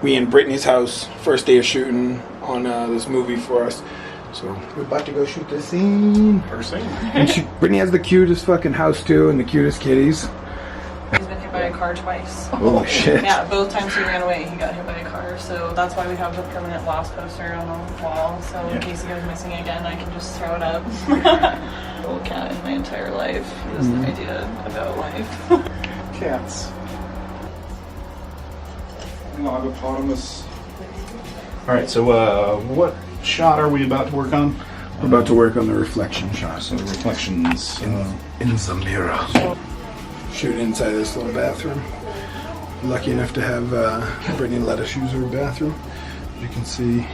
We in Brittney's house, first day of shooting on this movie for us. So we're about to go shoot this scene. First scene. And Brittney has the cutest fucking house too, and the cutest kitties. He's been hit by a car twice. Holy shit. Yeah, both times he ran away, he got hit by a car. So that's why we have the permanent lost poster on the wall. So in case he goes missing again, I can just throw it up. Little cat in my entire life. He has no idea about life. Cats. Hippopotamus. Alright, so what shot are we about to work on? We're about to work on the reflection shot. So the reflections in the mirror. Shoot inside this little bathroom. Lucky enough to have Brittney let us use her bathroom. As you can see.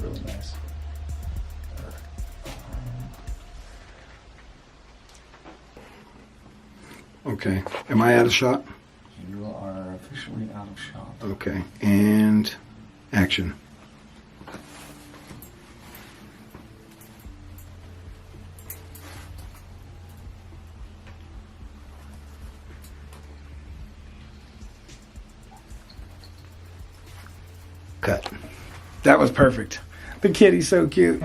really nice. Okay. Am I out of shot? You are officially out of shot. Okay. And action. Cut. That was perfect. The kitty's so cute.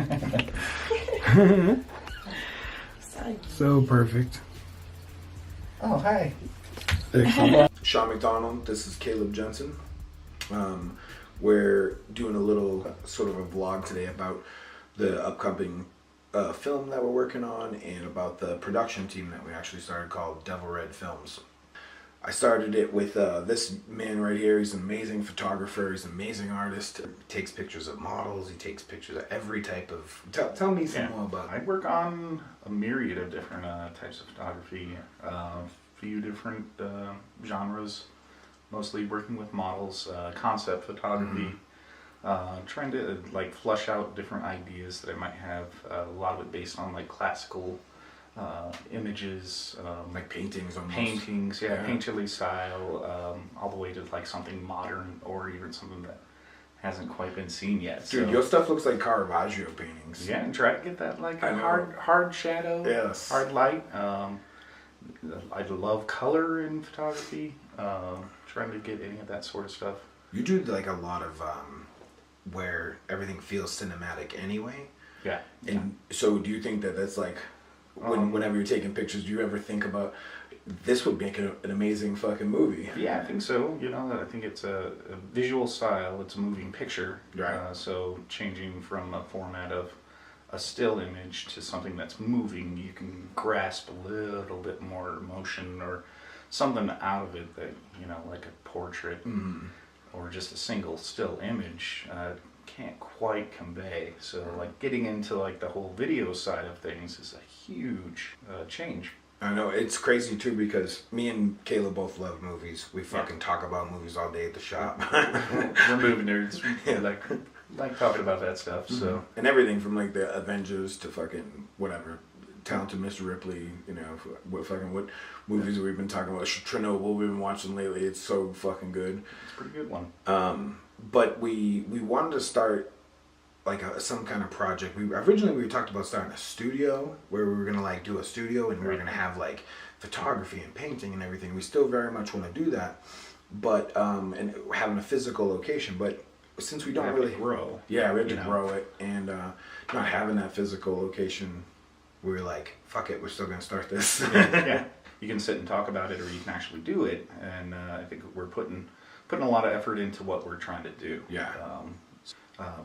So perfect. Oh, hi. Excellent. Sean McDonald, this is Caleb Jensen. We're doing a little sort of a vlog today about the upcoming film that we're working on and about the production team that we actually started called Devil Red Films. I started it with this man right here. He's an amazing photographer. He's an amazing artist. He takes pictures of models. He takes pictures of every type of... Tell me some more about it. I work on a myriad of different types of photography. Few different genres. Mostly working with models. Concept photography. Trying to like flush out different ideas that I might have. A lot of it based on like classical images, like paintings almost. Paintings, yeah, painterly style, all the way to like something modern or even something that hasn't quite been seen yet. Dude, your stuff looks like Caravaggio paintings. Yeah, and try to get that like a hard shadow, hard light. I love color in photography. Trying to get any of that sort of stuff. You do like a lot of where everything feels cinematic anyway. Yeah. And so do you think that that's like whenever you're taking pictures, do you ever think about this would make an amazing fucking movie? Yeah, I think so. You know, I think it's a visual style. It's a moving picture. Right. So changing from a format of a still image to something that's moving, you can grasp a little bit more emotion or something out of it that, you know, like a portrait or just a single still image can't quite convey. So like getting into like the whole video side of things is a huge change. I know, it's crazy too because me and Caleb both love movies. We fucking talk about movies all day at the shop. We're movie nerds. We like talking about that stuff. So and everything from like the Avengers to fucking whatever. Talented Mr. Ripley, you know, what movies we've been talking about. Chernobyl we've been watching lately. It's so fucking good. It's a pretty good one. But we wanted to start like some kind of project. Originally we talked about starting a studio where we were gonna like do a studio and we were gonna have like photography and painting and everything. We still very much want to do that, but and having a physical location. But since we don't really grow, we had to grow it, and not having that physical location, we were like, fuck it, we're still gonna start this. Yeah, you can sit and talk about it, or you can actually do it. And I think we're putting a lot of effort into what we're trying to do. Yeah.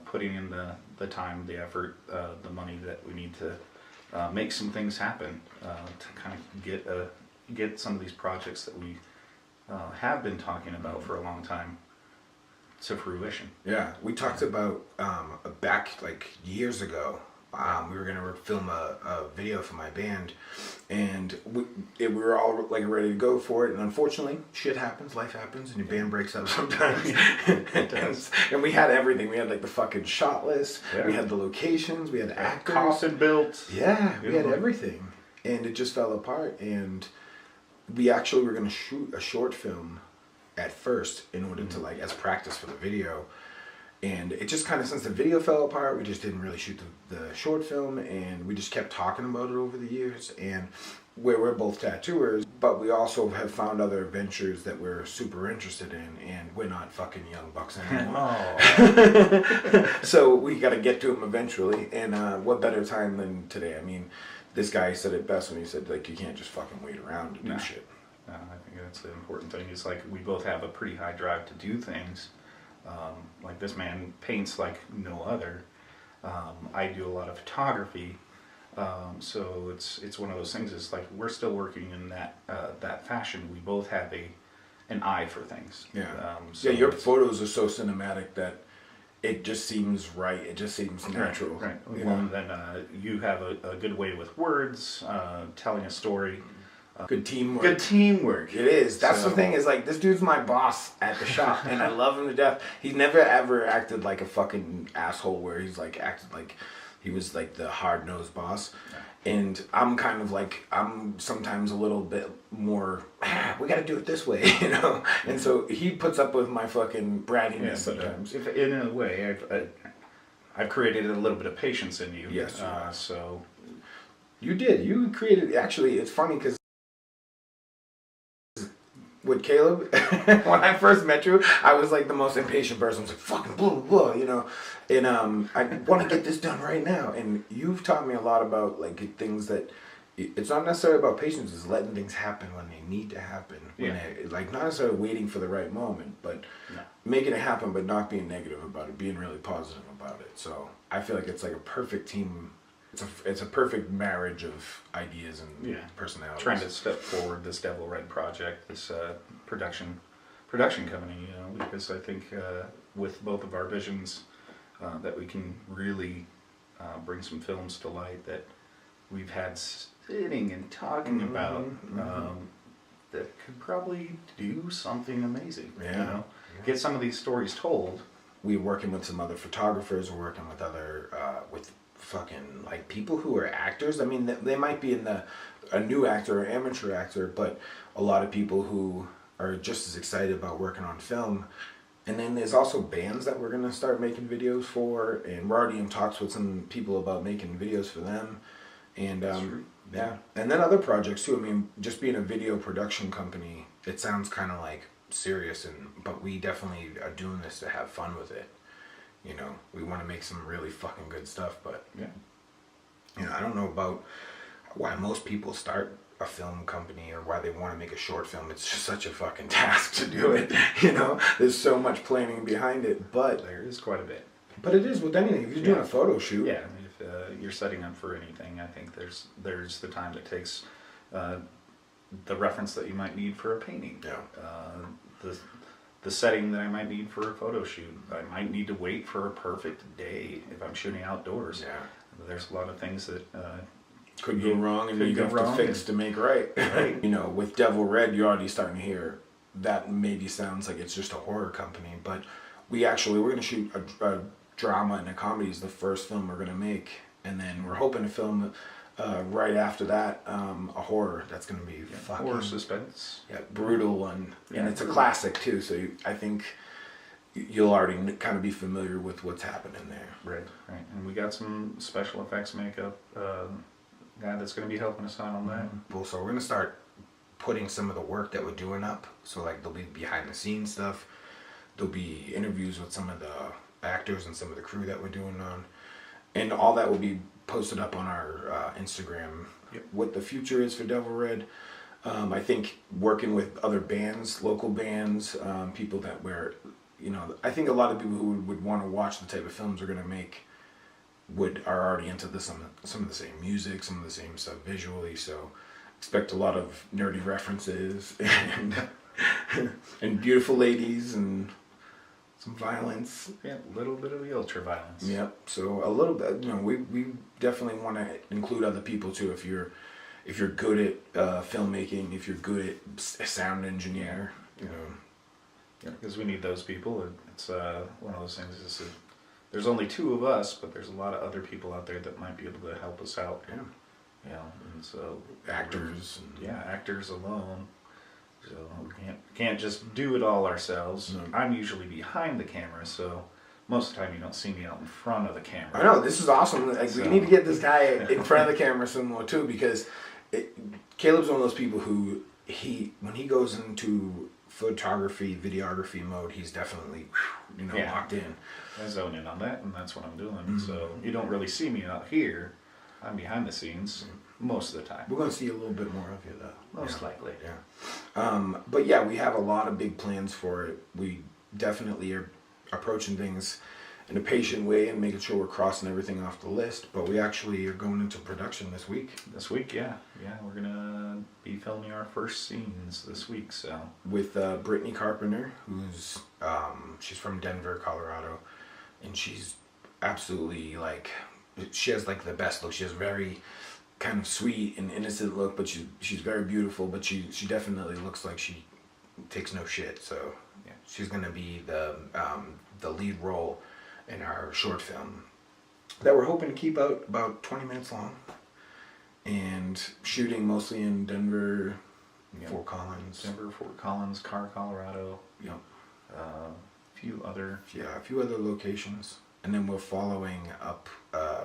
Putting in the time, the effort, the money that we need to make some things happen to kind of get some of these projects that we have been talking about for a long time to fruition. Yeah, we talked about back like years ago. We were gonna film a video for my band, and we were all like ready to go for it. And unfortunately, shit happens, life happens, and your band breaks up sometimes. And we had everything. We had like the fucking shot list. Yeah. We had the locations. We had actors. Coffin built. Yeah, we had everything, and it just fell apart. And we actually were gonna shoot a short film at first in order to like as practice for the video. And it just kind of, since the video fell apart, we just didn't really shoot the short film, and we just kept talking about it over the years. And we're both tattooers, but we also have found other ventures that we're super interested in, and we're not fucking young bucks anymore. So we got to get to them eventually, and what better time than today? I mean, this guy said it best when he said, like, you can't just fucking wait around to do shit. No, I think that's the important thing. Is like we both have a pretty high drive to do things. Like this man paints like no other. I do a lot of photography, so it's one of those things. It's like we're still working in that fashion. We both have an eye for things. Yeah, so your photos are so cinematic that it just seems right. It just seems natural. Right. Well, and then you have a good way with words, telling a story. Good teamwork. Good teamwork. It is. That's the thing, is like, this dude's my boss at the shop, and I love him to death. He's never ever acted like a fucking asshole where he's like acted like he was like the hard-nosed boss. Yeah. And I'm kind of like, I'm sometimes a little bit more, we gotta do it this way, you know? And so he puts up with my fucking brattiness sometimes. In a way, I've created a little bit of patience in you. Yes. So you did. You created, actually, it's funny because with Caleb, when I first met you, I was like the most impatient person. I was like, fucking blah, blah, blah, you know? And I want to get this done right now. And you've taught me a lot about like things that, it's not necessarily about patience, it's letting things happen when they need to happen. Like, not necessarily waiting for the right moment, but making it happen, but not being negative about it, being really positive about it. So I feel like it's like a perfect team. It's a perfect marriage of ideas and personalities. Trying to step forward this Devil Red project, this production company, you know, because I think with both of our visions that we can really bring some films to light that we've had sitting and talking about that could probably do something amazing. Yeah. You know, get some of these stories told. We're working with some other photographers. We're working with other with fucking like people who are actors. I mean, they might be in a new actor or amateur actor, but a lot of people who are just as excited about working on film. And then there's also bands that we're gonna start making videos for, and we're already in talks with some people about making videos for them. And and then other projects too. I mean, just being a video production company, it sounds kind of like serious, but we definitely are doing this to have fun with it. You know, we want to make some really fucking good stuff, but you know, I don't know about why most people start a film company or why they want to make a short film. It's just such a fucking task to do it. You know, there's so much planning behind it, but there is quite a bit. But it is with anything. If you're doing a photo shoot, if you're setting up for anything, I think there's the time it takes, the reference that you might need for a painting. The setting that I might need for a photo shoot. I might need to wait for a perfect day if I'm shooting outdoors. Yeah. There's a lot of things that could go wrong, and you have to fix to make right. Right. You know, with Devil Red, you're already starting to hear that maybe sounds like it's just a horror company, but we're going to shoot a drama and a comedy is the first film we're going to make, and then we're hoping to film right after that a horror that's going to be fucking horror suspense. Yeah, brutal, and it's a classic too. So I think you'll already kind of be familiar with what's happening there. Right. And we got some special effects makeup guy that's going to be helping us out on that. Well, so we're going to start putting some of the work that we're doing up. So like there'll be behind the scenes stuff. There'll be interviews with some of the actors and some of the crew that we're doing on, and all that will be posted up on our Instagram. What the future is for Devil Red. I think working with other bands, local bands, people that I think a lot of people who would want to watch the type of films we're going to make are already into some of the same music, some of the same stuff visually. So expect a lot of nerdy references and beautiful ladies and some violence. Yeah, a little bit of the ultra violence. Yep. So a little bit, we definitely want to include other people too. If you're good at filmmaking, if you're good at sound engineer, Yeah, because we need those people. It's one of those things. There's only two of us, but there's a lot of other people out there that might be able to help us out. Yeah. And so actors. Actors alone. So we can't just do it all ourselves. No. I'm usually behind the camera, so most of the time you don't see me out in front of the camera. I know, this is awesome. Like, we need to get this guy in front of the camera some more too, because Caleb's one of those people who when he goes into photography, videography mode, he's definitely locked in. I zone in on that, and that's what I'm doing. So you don't really see me out here. I'm behind the scenes most of the time. We're going to see a little bit more of you, though. Most likely. Yeah. But yeah, we have a lot of big plans for it. We definitely are approaching things in a patient way and making sure we're crossing everything off the list. But we actually are going into production this week. This week, yeah. We're gonna be filming our first scenes this week. So with Brittney Carpenter, who's she's from Denver, Colorado, and she's absolutely she has the best look. She has very kind of sweet and innocent look, but she's very beautiful. But she definitely looks like she takes no shit. So yeah, she's gonna be the lead role in our short film that we're hoping to keep out about 20 minutes long, and shooting mostly in Denver, Fort Collins, Carr, Colorado. Yep. A few other locations, and then we're following up.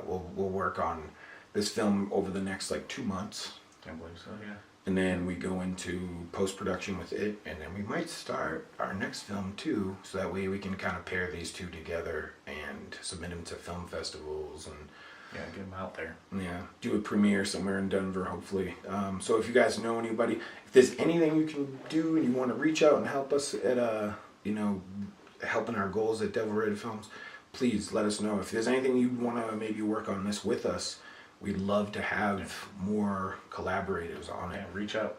We'll work on this film over the next 2 months. I believe so, yeah. And then we go into post-production with it, and then we might start our next film too, so that way we can kind of pair these two together and submit them to film festivals and get them out there. Yeah, do a premiere somewhere in Denver, hopefully. So if you guys know anybody, if there's anything you can do and you want to reach out and help us at helping our goals at Devil Red Films, please let us know. If there's anything you want to maybe work on this with us, we'd love to have more collaborators on it. Yeah, reach out.